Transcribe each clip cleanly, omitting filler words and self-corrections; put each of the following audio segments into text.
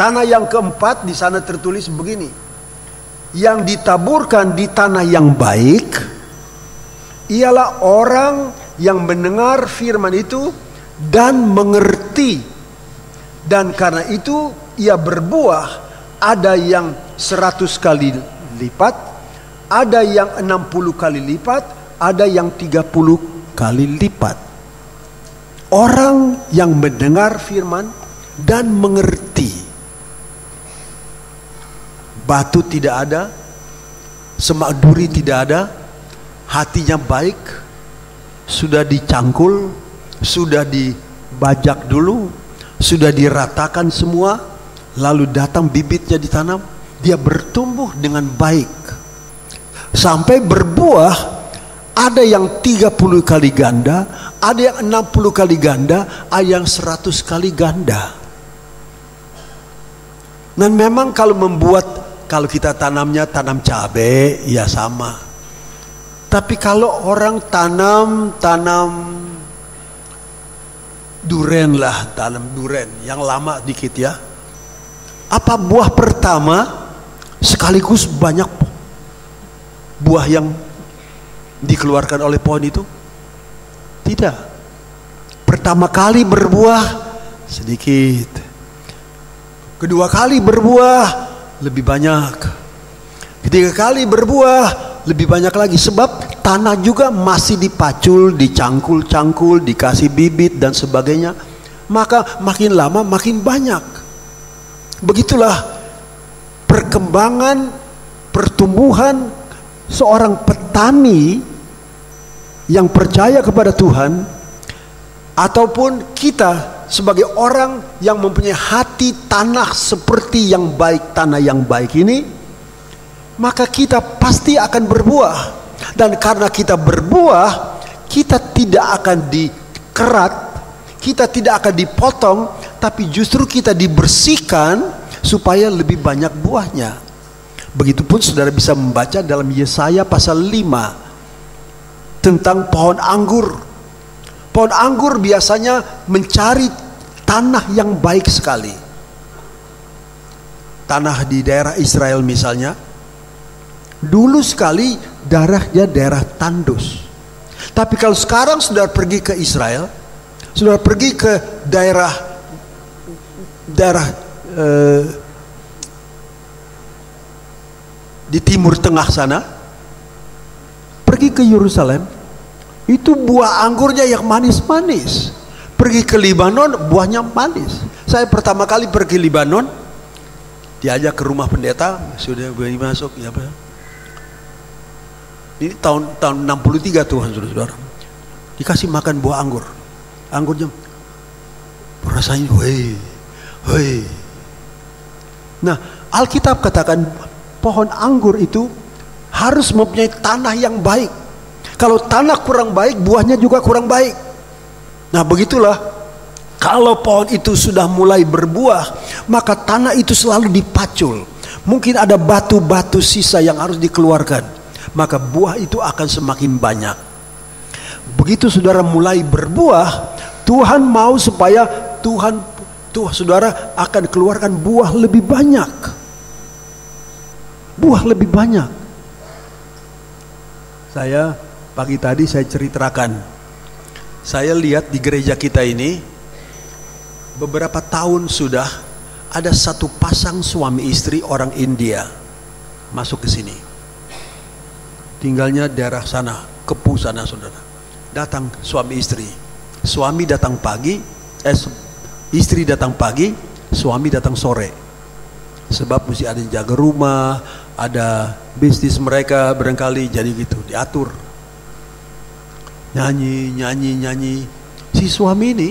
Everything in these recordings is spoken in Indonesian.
tanah yang keempat di sana tertulis begini. Yang ditaburkan di tanah yang baik ialah orang yang mendengar firman itu dan mengerti. Dan karena itu ia berbuah, ada yang 100 kali lipat, ada yang 60 kali lipat, ada yang 30 kali lipat. Orang yang mendengar firman dan mengerti. Batu tidak ada, semak duri tidak ada, hatinya baik, sudah dicangkul, sudah dibajak dulu, sudah diratakan semua, lalu datang bibitnya ditanam, dia bertumbuh dengan baik sampai berbuah. Ada yang 30 kali ganda, ada yang 60 kali ganda, ada yang 100 kali ganda. Dan memang kalau kita tanamnya tanam cabai, ya sama. Tapi kalau orang tanam duren lah, tanam duren yang lama dikit ya. Apa buah pertama sekaligus banyak buah yang dikeluarkan oleh pohon itu? Tidak. Pertama kali berbuah sedikit, kedua kali berbuah lebih banyak, ketiga kali berbuah lebih banyak lagi. Sebab tanah juga masih dipacul, dicangkul-cangkul, dikasih bibit dan sebagainya. Maka makin lama makin banyak. Begitulah perkembangan pertumbuhan seorang petani yang percaya kepada Tuhan, ataupun kita sebagai orang yang mempunyai hati tanah seperti yang baik, tanah yang baik ini, maka kita pasti akan berbuah. Dan karena kita berbuah, kita tidak akan dikerat, kita tidak akan dipotong, tapi justru kita dibersihkan supaya lebih banyak buahnya. Begitupun saudara bisa membaca dalam Yesaya pasal 5 tentang pohon anggur. Pohon anggur biasanya mencari tanah yang baik sekali. Tanah di daerah Israel misalnya, dulu sekali daerah tandus. Tapi kalau sekarang saudara pergi ke Israel, saudara pergi ke daerah di timur tengah sana, pergi ke Yerusalem, itu buah anggurnya yang manis-manis. Pergi ke Libanon, buahnya manis. Saya pertama kali pergi Libanon, diajak ke rumah pendeta, sudah boleh masuk, ya Pak. Ini tahun 63 Tuhan, saudara-saudara. Dikasih makan buah anggur. Anggurnya rasanya woi. Nah, Alkitab katakan pohon anggur itu harus mempunyai tanah yang baik. Kalau tanah kurang baik, buahnya juga kurang baik. Nah, begitulah kalau pohon itu sudah mulai berbuah, maka tanah itu selalu dipacul. Mungkin ada batu-batu sisa yang harus dikeluarkan, maka buah itu akan semakin banyak. Begitu saudara mulai berbuah, Tuhan mau supaya saudara akan keluarkan buah lebih banyak. Buah lebih banyak. Saya pagi tadi saya ceritakan, saya lihat di gereja kita ini beberapa tahun sudah ada satu pasang suami istri orang India masuk ke sini. Tinggalnya daerah sana, Kepu sana, saudara. Datang suami istri. Suami datang pagi, istri datang pagi, suami datang sore. Sebab mesti ada yang jaga rumah, ada bisnis mereka barangkali, jadi gitu diatur. Nyanyi. Si suami ini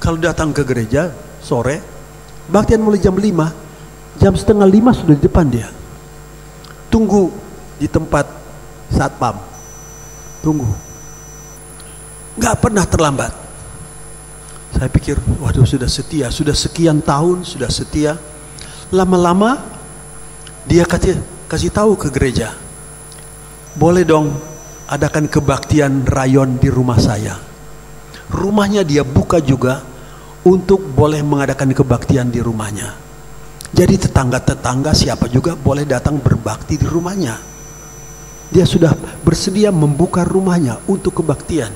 kalau datang ke gereja sore, baktian mulai jam 5, jam setengah 5 sudah di depan dia. Tunggu di tempat satpam. Tunggu. Nggak pernah terlambat. Saya pikir, waduh sudah setia, sudah sekian tahun sudah setia. Lama-lama dia kasih tahu ke gereja, boleh dong adakan kebaktian rayon di rumah saya. Rumahnya dia buka juga untuk boleh mengadakan kebaktian di rumahnya. Jadi tetangga-tetangga siapa juga boleh datang berbakti di rumahnya. Dia sudah bersedia membuka rumahnya untuk kebaktian.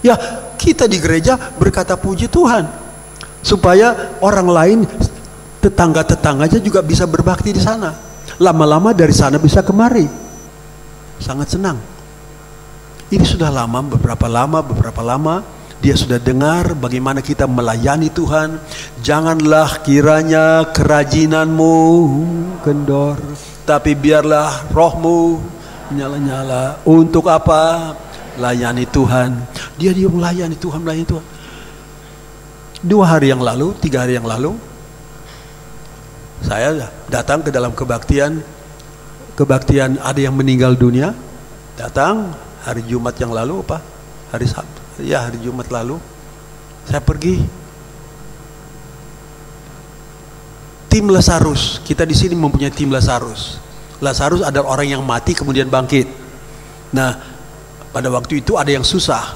Ya, kita di gereja berkata puji Tuhan, supaya orang lain, tetangga-tetangganya juga bisa berbakti di sana. Lama-lama dari sana bisa kemari. Sangat senang. Ini sudah beberapa lama dia sudah dengar bagaimana kita melayani Tuhan. Janganlah kiranya kerajinanmu kendor, tapi biarlah rohmu nyala-nyala. Untuk apa? Layani Tuhan. Dia melayani Tuhan, melayani Tuhan. 3 hari yang lalu saya datang ke dalam kebaktian ada yang meninggal dunia. Datang hari Jumat yang lalu, hari Sabtu, ya hari Jumat lalu saya pergi. Tim Lazarus, kita di sini mempunyai tim Lazarus. Lazarus adalah orang yang mati kemudian bangkit. Nah, pada waktu itu ada yang susah,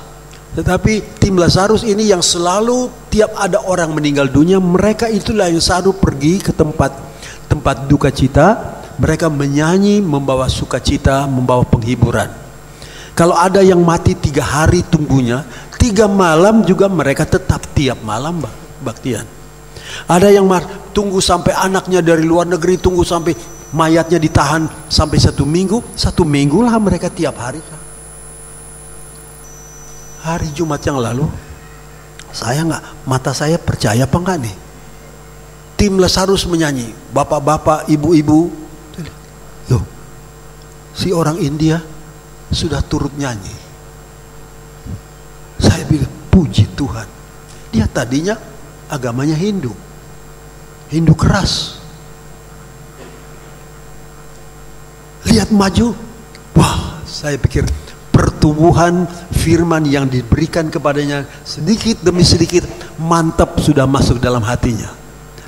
tetapi tim Lazarus ini yang selalu tiap ada orang meninggal dunia, mereka itulah yang selalu pergi ke tempat duka cita. Mereka menyanyi, membawa sukacita, membawa penghiburan. Kalau ada yang mati 3 hari tunggunya, 3 malam juga mereka tetap tiap malam baktian. Ada yang tunggu sampai anaknya dari luar negeri, tunggu sampai mayatnya ditahan sampai 1 minggu. 1 minggu lah mereka tiap hari. Hari Jumat yang lalu, mata saya percaya apa enggak nih? Tim Lazarus menyanyi, bapak-bapak, ibu-ibu. Loh, si orang India sudah turut nyanyi. Saya bilang, puji Tuhan. Dia tadinya agamanya Hindu keras. Lihat maju, wah, saya pikir pertumbuhan firman yang diberikan kepadanya sedikit demi sedikit mantap sudah masuk dalam hatinya.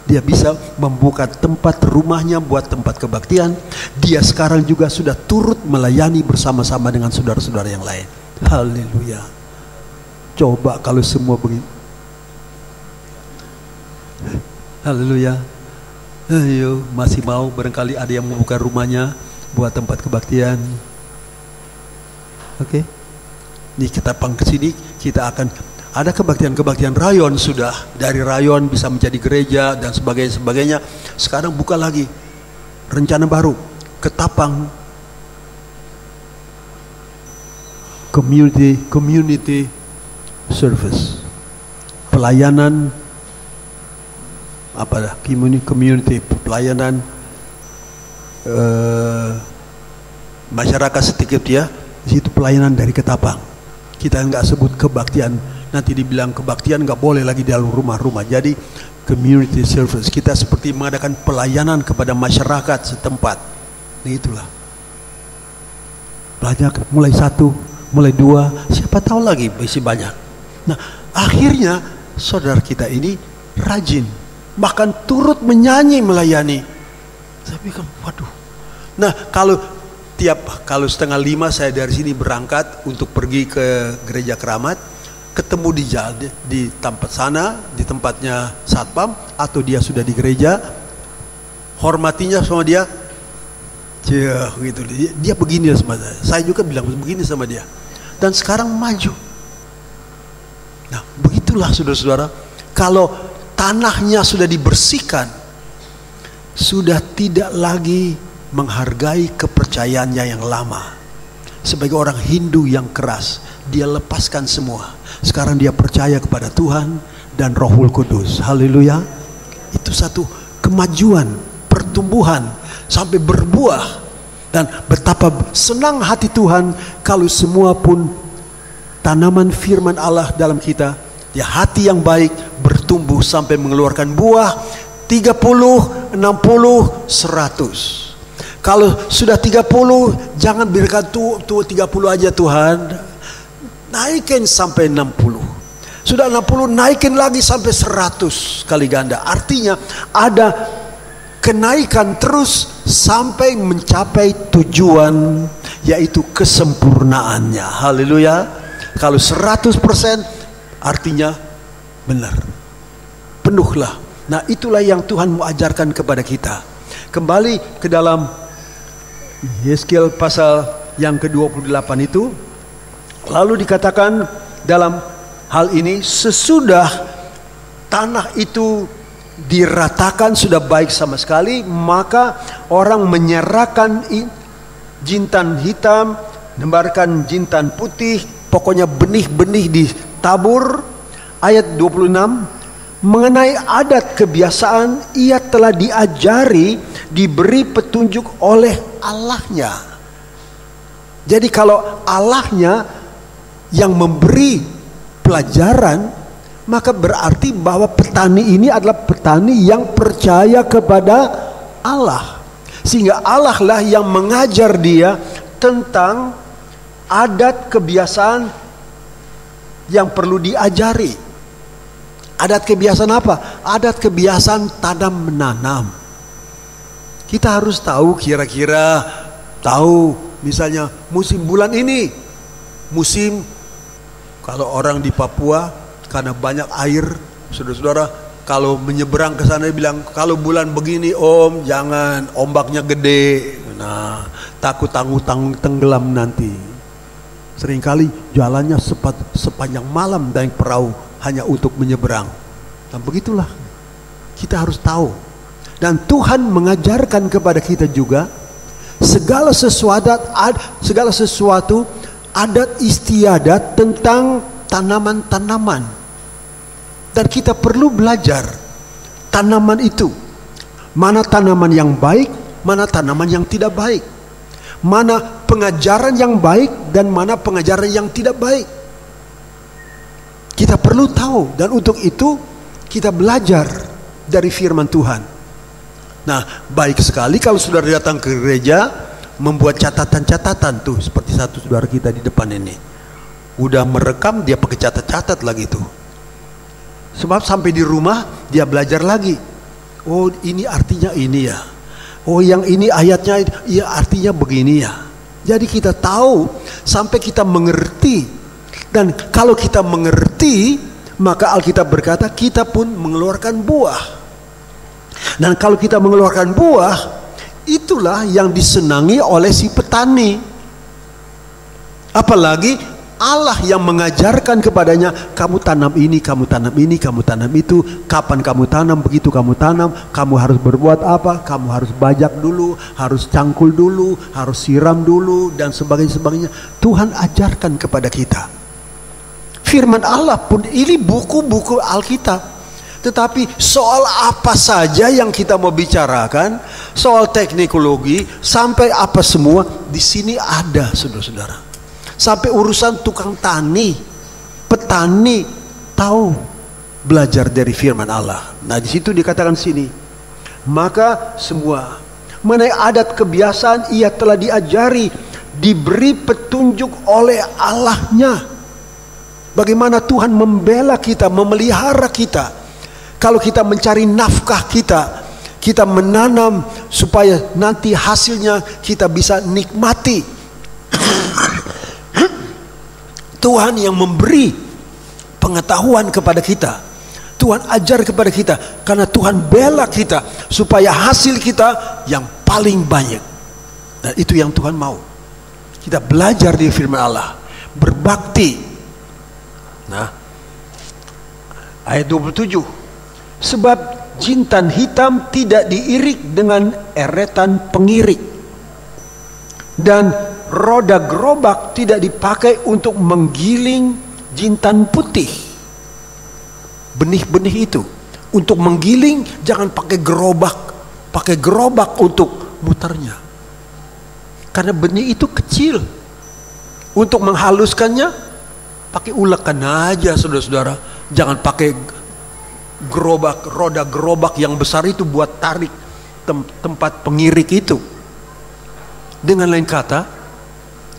Dia bisa membuka tempat rumahnya buat tempat kebaktian. Dia sekarang juga sudah turut melayani bersama-sama dengan saudara-saudara yang lain. Haleluya. Coba kalau semua begini. Haleluya. Ayo, masih mau barangkali ada yang membuka rumahnya buat tempat kebaktian. Oke. Ini kita ke sini, kita akan ada kebaktian rayon, sudah dari rayon bisa menjadi gereja dan sebagainya. Sekarang buka lagi rencana baru, Ketapang community service, pelayanan community pelayanan masyarakat sedikit ya. Di situ pelayanan dari Ketapang. Kita nggak sebut kebaktian, nanti dibilang kebaktian nggak boleh lagi di dalam rumah-rumah. Jadi community service, kita seperti mengadakan pelayanan kepada masyarakat setempat. Nah, itulah. Banyak, mulai 1, mulai 2, siapa tahu lagi masih banyak. Nah, akhirnya saudara kita ini rajin, bahkan turut menyanyi melayani. Saya pikir, waduh. Nah, kalau 4:30 saya dari sini berangkat untuk pergi ke gereja Keramat, ketemu di tempat sana, di tempatnya satpam, atau dia sudah di gereja, hormatinya sama dia, gitu. Dia begini sama saya juga bilang begini sama dia, dan sekarang maju. Nah, begitulah saudara-saudara, kalau tanahnya sudah dibersihkan, sudah tidak lagi menghargai kepercayaannya yang lama. Sebagai orang Hindu yang keras, dia lepaskan semua. Sekarang dia percaya kepada Tuhan dan Rohul Kudus. Haleluya. Itu satu kemajuan, pertumbuhan sampai berbuah. Dan betapa senang hati Tuhan kalau semua pun tanaman firman Allah dalam kita, ya, hati yang baik bertumbuh sampai mengeluarkan buah 30, 60, 100. Kalau sudah 30, jangan berikan 30 aja Tuhan, naikin sampai 60. Sudah 60, naikin lagi sampai 100 kali ganda. Artinya ada kenaikan terus sampai mencapai tujuan, yaitu kesempurnaannya. Haleluya. Kalau 100% artinya benar, penuhlah Nah, itulah yang Tuhan mau ajarkan kepada kita. Kembali ke dalam Yeskiel pasal yang ke-28 itu, lalu dikatakan dalam hal ini, sesudah tanah itu diratakan sudah baik sama sekali, maka orang menyerahkan jintan hitam, nembarkan jintan putih, pokoknya benih-benih ditabur. Ayat 26, mengenai adat kebiasaan ia telah diajari, diberi petunjuk oleh Allahnya. Jadi kalau Allahnya yang memberi pelajaran, maka berarti bahwa petani ini adalah petani yang percaya kepada Allah, sehingga Allah lah yang mengajar dia tentang adat kebiasaan yang perlu diajari. Adat kebiasaan apa? Adat kebiasaan tanam menanam. Kita harus tahu, kira-kira tahu misalnya musim bulan ini, musim kalau orang di Papua karena banyak air, saudara-saudara, kalau menyeberang ke sana bilang kalau bulan begini om jangan, ombaknya gede, nah takut tanggung tenggelam nanti. Seringkali jalannya sepanjang malam naik perahu hanya untuk menyeberang. Dan begitulah kita harus tahu. Dan Tuhan mengajarkan kepada kita juga segala sesuatu adat istiadat tentang tanaman-tanaman. Dan kita perlu belajar tanaman itu. Mana tanaman yang baik, mana tanaman yang tidak baik. Mana pengajaran yang baik dan mana pengajaran yang tidak baik. Kita perlu tahu, dan untuk itu kita belajar dari firman Tuhan. Nah, baik sekali kalau saudara datang ke gereja membuat catatan-catatan tuh, seperti satu saudara kita di depan ini. Udah merekam, dia pakai catat-catat lagi tuh. Sebab sampai di rumah dia belajar lagi. Oh, ini artinya ini ya. Oh, yang ini ayatnya ya artinya begini ya. Jadi kita tahu sampai kita mengerti. Dan kalau kita mengerti, maka Alkitab berkata kita pun mengeluarkan buah. Dan kalau kita mengeluarkan buah, itulah yang disenangi oleh si petani. Apalagi Allah yang mengajarkan kepadanya, kamu tanam ini, kamu tanam ini, kamu tanam itu, kapan kamu tanam, begitu kamu tanam, kamu harus berbuat apa, kamu harus bajak dulu, harus cangkul dulu, harus siram dulu, dan sebagainya. Tuhan ajarkan kepada kita. Firman Allah pun ini buku-buku Alkitab. Tetapi soal apa saja yang kita mau bicarakan, soal teknikologi sampai apa semua di sini ada, saudara-saudara. Sampai urusan tukang tani, petani tahu belajar dari firman Allah. Nah, di situ dikatakan sini, maka semua mengenai adat kebiasaan ia telah diajari, diberi petunjuk oleh Allahnya. Bagaimana Tuhan membela kita, memelihara kita. Kalau kita mencari nafkah kita menanam supaya nanti hasilnya kita bisa nikmati. Tuhan yang memberi pengetahuan kepada kita. Tuhan ajar kepada kita. Karena Tuhan bela kita supaya hasil kita yang paling banyak. Dan itu yang Tuhan mau. Kita belajar di firman Allah. Berbakti. Nah, ayat 27, sebab jintan hitam tidak diirik dengan eretan pengirik, dan roda gerobak tidak dipakai untuk menggiling jintan putih. Benih-benih itu untuk menggiling jangan pakai gerobak untuk muternya, karena benih itu kecil. Untuk menghaluskannya pakai ulekan aja, saudara-saudara. Jangan pakai roda gerobak yang besar itu buat tarik tempat pengirik itu. Dengan lain kata,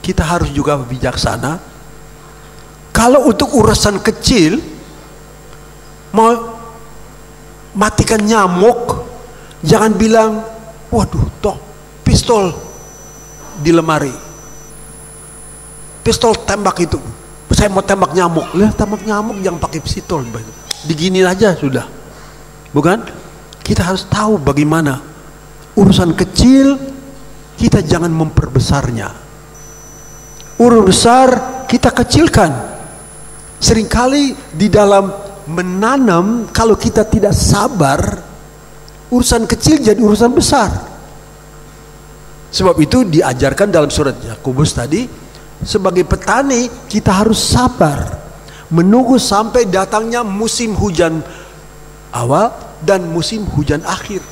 kita harus juga bijaksana. Kalau untuk urusan kecil, mau matikan nyamuk, jangan bilang, waduh, toh pistol di lemari, pistol tembak itu. Saya mau tembak nyamuk. Lihat, tembak nyamuk yang pakai pistol. Diginin aja sudah. Bukan? Kita harus tahu bagaimana urusan kecil kita jangan memperbesarnya. Urusan besar kita kecilkan. Seringkali di dalam menanam, kalau kita tidak sabar, urusan kecil jadi urusan besar. Sebab itu diajarkan dalam surat Yakobus tadi, sebagai petani kita harus sabar, menunggu sampai datangnya musim hujan awal dan musim hujan akhir.